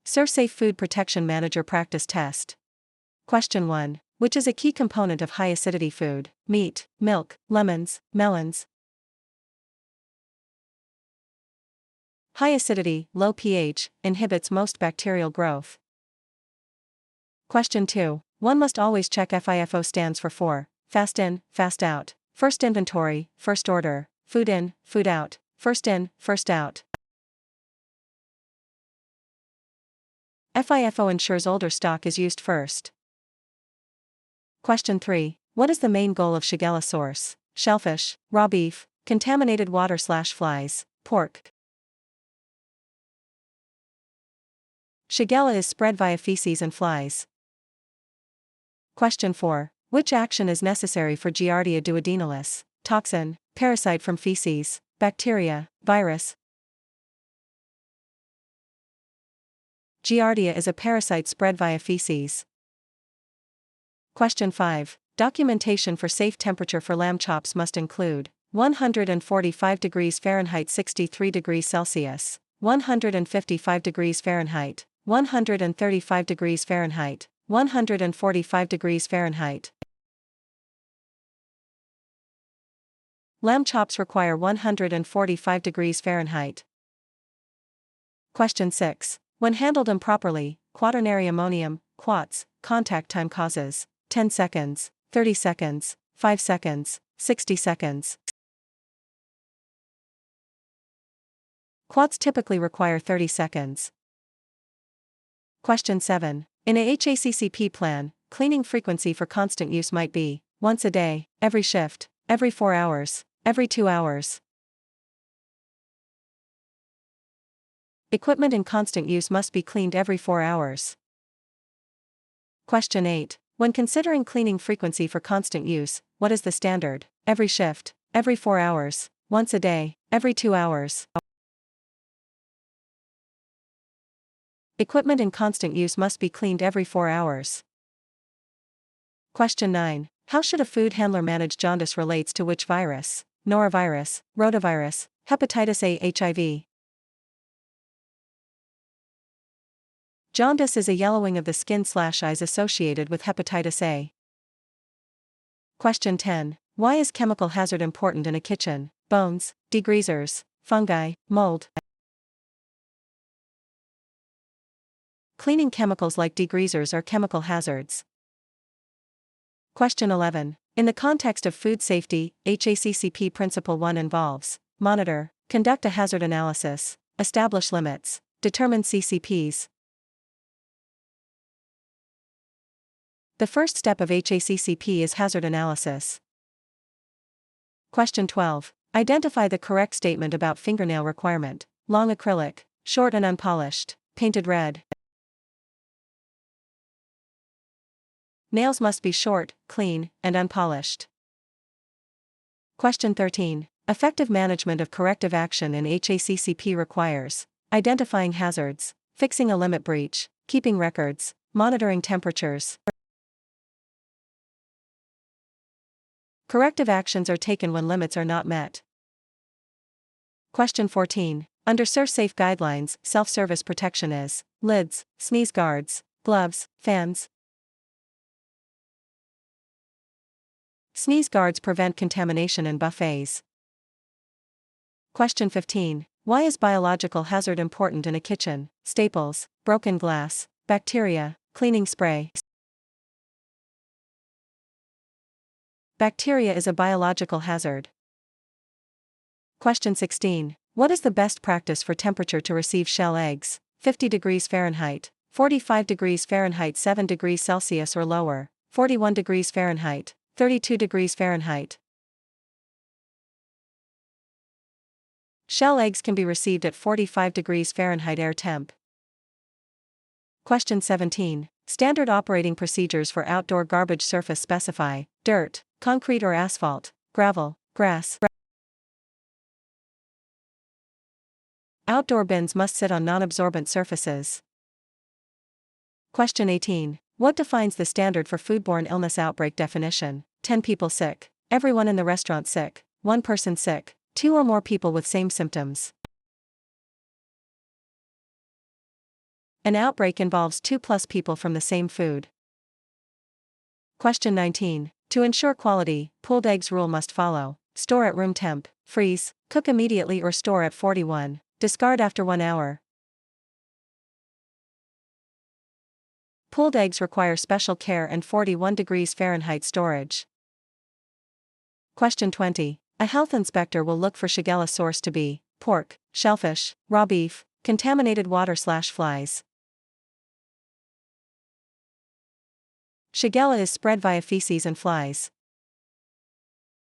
ServSafe Food Protection Manager Practice Test. Question 1. Which is a key component of high acidity food? Meat, milk, lemons, melons. High acidity, low pH, inhibits most bacterial growth. Question 2. One must always check FIFO stands for fast in, fast out, first inventory, first order, food in, food out, first in, first out. FIFO ensures older stock is used first. Question 3. What is the main goal of Shigella source? Shellfish, raw beef, contaminated water/flies, pork. Shigella is spread via feces and flies. Question 4. Which action is necessary for Giardia duodenalis? Toxin, parasite from feces, bacteria, virus. Giardia is a parasite spread via feces. Question 5. Documentation for safe temperature for lamb chops must include 145 degrees Fahrenheit 63 degrees Celsius, 155 degrees Fahrenheit, 135 degrees Fahrenheit, 145 degrees Fahrenheit. Lamb chops require 145 degrees Fahrenheit. Question 6. When handled improperly, quaternary ammonium, quats, contact time causes 10 seconds, 30 seconds, 5 seconds, 60 seconds. Quats typically require 30 seconds. Question 7. In a HACCP plan, cleaning frequency for constant use might be once a day, every shift, every 4 hours, every 2 hours. Equipment in constant use must be cleaned every 4 hours. Question 8. When considering cleaning frequency for constant use, what is the standard? Every shift, every 4 hours, once a day, every 2 hours. Equipment in constant use must be cleaned every 4 hours. Question 9. How should a food handler manage jaundice relates to which virus? Norovirus, rotavirus, hepatitis A, HIV. Jaundice is a yellowing of the skin/eyes associated with hepatitis A. Question 10. Why is chemical hazard important in a kitchen? Bones, degreasers, fungi, mold. Cleaning chemicals like degreasers are chemical hazards. Question 11. In the context of food safety, HACCP Principle 1 involves monitor, conduct a hazard analysis, establish limits, determine CCPs. The first step of HACCP is hazard analysis. Question 12. Identify the correct statement about fingernail requirement: long acrylic, short and unpolished, painted red. Nails must be short, clean, and unpolished. Question 13. Effective management of corrective action in HACCP requires identifying hazards, fixing a limit breach, keeping records, monitoring temperatures. Corrective actions are taken when limits are not met. Question 14. Under ServSafe guidelines, self-service protection is lids, sneeze guards, gloves, fans. Sneeze guards prevent contamination in buffets. Question 15. Why is biological hazard important in a kitchen? Staples, broken glass, bacteria, cleaning spray. Bacteria is a biological hazard. Question 16. What is the best practice for temperature to receive shell eggs? 50 degrees Fahrenheit, 45 degrees Fahrenheit 7 degrees Celsius or lower, 41 degrees Fahrenheit, 32 degrees Fahrenheit. Shell eggs can be received at 45 degrees Fahrenheit air temp. Question 17. Standard operating procedures for outdoor garbage surface specify dirt, concrete or asphalt, gravel, grass. Outdoor bins must sit on non-absorbent surfaces. Question 18. What defines the standard for foodborne illness outbreak definition? 10 people sick, everyone in the restaurant sick, 1 person sick, 2 or more people with same symptoms. An outbreak involves 2+ people from the same food. Question 19. To ensure quality, pooled eggs rule must follow. Store at room temp, freeze, cook immediately or store at 41, discard after 1 hour. Pooled eggs require special care and 41 degrees Fahrenheit storage. Question 20. A health inspector will look for Shigella source to be pork, shellfish, raw beef, contaminated water/flies. Shigella is spread via feces and flies.